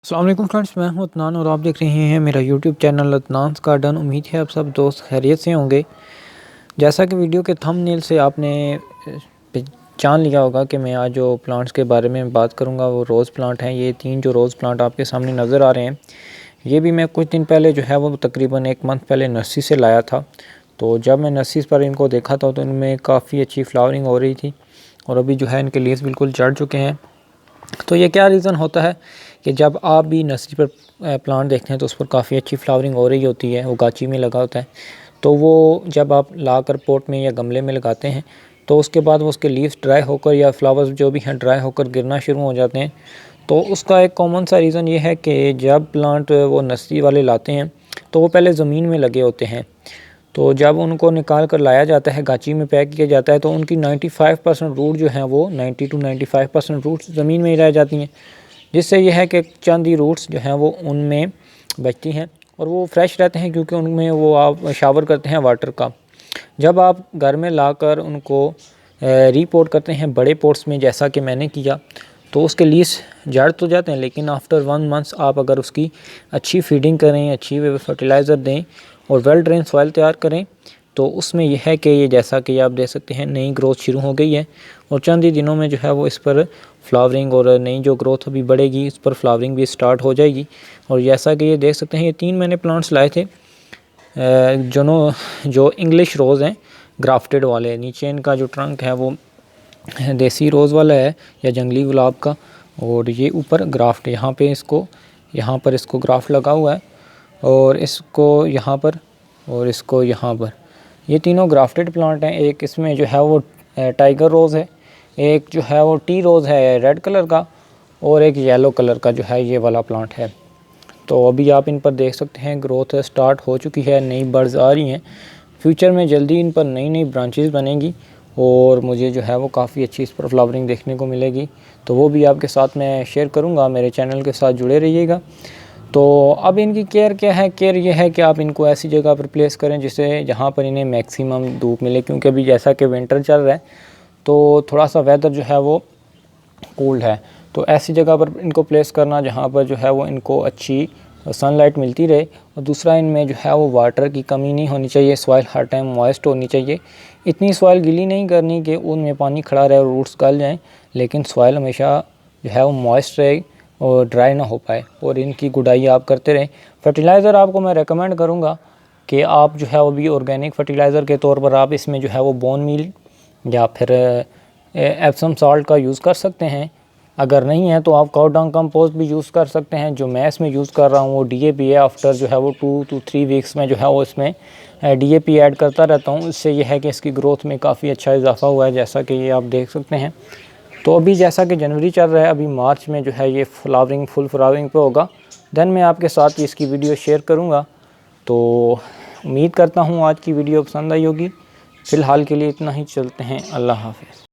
अस्सलाम वालेकुम फ्रेंड्स, मैं हूं अदनान और आप देख रहे हैं मेरा यूट्यूब चैनल अदनान्स गार्डन। उम्मीद है आप सब दोस्त खैरियत से होंगे। जैसा कि वीडियो के थंबनेल से आपने पहचान लिया होगा कि मैं आज जो प्लांट्स के बारे में बात करूंगा वो रोज़ प्लांट हैं। ये 3 जो रोज़ प्लांट आपके सामने नज़र आ रहे हैं, ये भी मैं कुछ दिन पहले जो है वो तकरीबन 1 मंथ पहले नर्सरी से लाया था। तो जब मैं नर्सरी पर इनको देखा था तो इनमें काफ़ी अच्छी फ्लावरिंग हो रही थी और अभी जो है इनके लीव्स बिल्कुल चढ़ चुके हैं। तो ये क्या रीज़न होता है कि जब आप भी नर्सरी पर प्लांट देखते हैं तो उस पर काफ़ी अच्छी फ्लावरिंग हो रही होती है, वो गाची में लगा होता है। तो वो जब आप लाकर पॉट में या गमले में लगाते हैं तो उसके बाद वो उसके लीव्स ड्राई होकर या फ्लावर्स जो भी हैं ड्राई होकर गिरना शुरू हो जाते हैं। तो उसका एक कॉमन सा रीज़न ये है कि जब प्लांट वो नर्सरी वाले लाते हैं तो वो पहले ज़मीन में लगे होते हैं। तो जब उनको निकाल कर लाया जाता है, गाची में पैक किया जाता है, तो उनकी 95% रूट जो हैं वो 90 टू 95% रूट्स ज़मीन में ही रह जाती हैं, जिससे यह है कि चंद ही रूट्स जो हैं वो उनमें बचती हैं और वो फ्रेश रहते हैं क्योंकि उनमें वो आप शावर करते हैं वाटर का। जब आप घर में लाकर उनको रीपोर्ट करते हैं बड़े पोट्स में, जैसा कि मैंने किया, तो उसके लीव्स जड़ तो जाते हैं, लेकिन आफ्टर 1 मंथ आप अगर उसकी अच्छी फीडिंग करें, अच्छी फर्टिलाइज़र दें और वेल ड्रेन सॉइल तैयार करें तो उसमें यह है कि ये जैसा कि आप देख सकते हैं नई ग्रोथ शुरू हो गई है और चंद ही दिनों में जो है वो इस पर फ्लावरिंग और नई जो ग्रोथ अभी बढ़ेगी, इस पर फ्लावरिंग भी स्टार्ट हो जाएगी। और जैसा कि ये देख सकते हैं, ये 3 मैंने प्लांट्स लाए थे जो इंग्लिश रोज़ हैं, ग्राफ्टेड वाले। नीचे इनका जो ट्रंक है वो देसी रोज़ वाला है या जंगली गुलाब का, और ये ऊपर ग्राफ्ट, यहाँ पर इसको ग्राफ्ट लगा हुआ है और इसको यहाँ पर और इसको यहाँ पर। ये तीनों ग्राफ्टेड प्लांट हैं। एक इसमें जो है वो टाइगर रोज़ है, एक जो है वो टी रोज़ है रेड कलर का, और एक येलो कलर का जो है ये वाला प्लांट है। तो अभी आप इन पर देख सकते हैं ग्रोथ स्टार्ट हो चुकी है, नई बर्ड्स आ रही हैं। फ्यूचर में जल्दी इन पर नई नई ब्रांचेस बनेंगी और मुझे जो है वो काफ़ी अच्छी इस पर फ्लावरिंग देखने को मिलेगी, तो वो भी आपके साथ मैं शेयर करूँगा। मेरे चैनल के साथ जुड़े रहिएगा। तो अब इनकी केयर क्या है? केयर ये है कि आप इनको ऐसी जगह पर प्लेस करें जिससे जहाँ पर इन्हें मैक्सिमम धूप मिले, क्योंकि अभी जैसा कि विंटर चल रहा है तो थोड़ा सा वेदर जो है वो कोल्ड है। तो ऐसी जगह पर इनको प्लेस करना जहाँ पर जो है वो इनको अच्छी सनलाइट मिलती रहे, और दूसरा इनमें जो है वो वाटर की कमी नहीं होनी चाहिए, सॉइल हर टाइम मॉइस्ट होनी चाहिए। इतनी सॉइल गीली नहीं करनी कि उनमें पानी खड़ा रहे और रूट्स गल जाएँ, लेकिन सॉइल हमेशा जो है वो मॉइस्ट रहे और ड्राई ना हो पाए, और इनकी गुडाई आप करते रहें। फर्टिलाइज़र आपको मैं रेकमेंड करूँगा कि आप जो है वो भी ऑर्गेनिक फर्टिलाइज़र के तौर पर आप इसमें जो है वो बोन मील या फिर एप्सम सॉल्ट का यूज़ कर सकते हैं। अगर नहीं है तो आप काउ डंग कंपोस्ट भी यूज़ कर सकते हैं। जो मैं इसमें यूज़ कर रहा हूँ वो DAP है। आफ्टर जो है वो 2 to 3 वीक्स में जो है वो इसमें DAP ऐड करता रहता हूँ। इससे यह है कि इसकी ग्रोथ में काफ़ी अच्छा इजाफा हुआ है, जैसा कि ये आप देख सकते हैं। तो अभी जैसा कि जनवरी चल रहा है, अभी मार्च में जो है ये फ्लावरिंग फुल फ्लावरिंग पे होगा, देन मैं आपके साथ इसकी वीडियो शेयर करूँगा। तो उम्मीद करता हूँ आज की वीडियो पसंद आई होगी। फ़िलहाल के लिए इतना ही, चलते हैं, अल्लाह हाफ़िज़।